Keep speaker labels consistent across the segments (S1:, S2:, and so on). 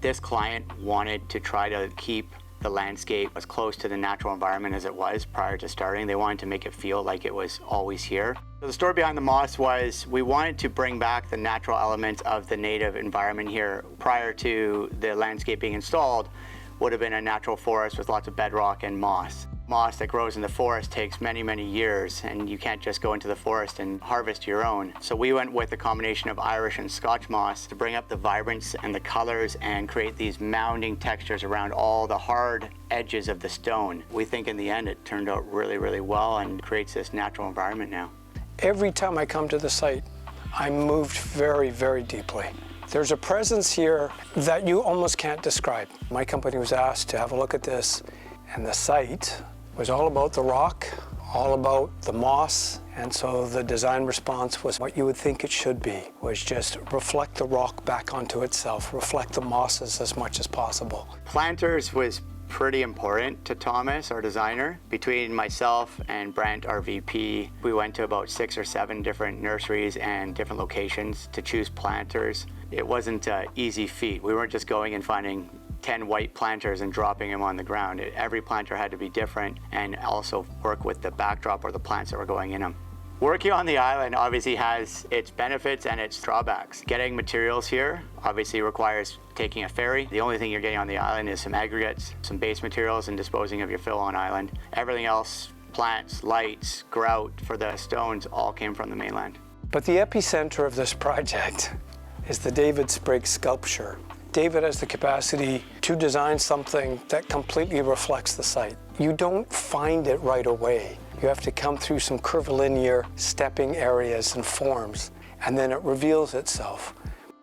S1: This client wanted to try to keep the landscape as close to the natural environment as it was prior to starting. They wanted to make it feel like it was always here. So the story behind the moss was we wanted to bring back the natural elements of the native environment here. Prior to the landscape being installed, would have been a natural forest with lots of bedrock and moss. Moss that grows in the forest takes many, many years, and you can't just go into the forest and harvest your own. So we went with a combination of Irish and Scotch moss to bring up the vibrance and the colors and create these mounding textures around all the hard edges of the stone. We think in the end it turned out really, really well and creates this natural environment now.
S2: Every time I come to the site, I'm moved very, very deeply. There's a presence here that you almost can't describe. My company was asked to have a look at this, and the site was all about the rock, all about the moss, and so the design response was what you would think it should be, was just reflect the rock back onto itself, reflect the mosses as much as possible.
S1: Planters was pretty important to Thomas, our designer. Between myself and Brent, our VP, we went to about 6 or 7 different nurseries and different locations to choose planters. It wasn't an easy feat. We weren't just going and finding 10 white planters and dropping them on the ground. Every planter had to be different and also work with the backdrop or the plants that were going in them. Working on the island obviously has its benefits and its drawbacks. Getting materials here obviously requires taking a ferry. The only thing you're getting on the island is some aggregates, some base materials, and disposing of your fill on island. Everything else, plants, lights, grout for the stones, all came from the mainland.
S2: But the epicenter of this project is the David Sprigg sculpture. David has the capacity to design something that completely reflects the site. You don't find it right away. You have to come through some curvilinear stepping areas and forms, and then it reveals itself.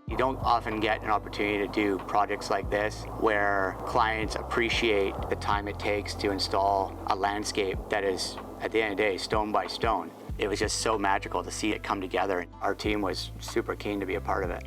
S1: You don't often get an opportunity to do projects like this where clients appreciate the time it takes to install a landscape that is, at the end of the day, stone by stone. It was just so magical to see it come together. Our team was super keen to be a part of it.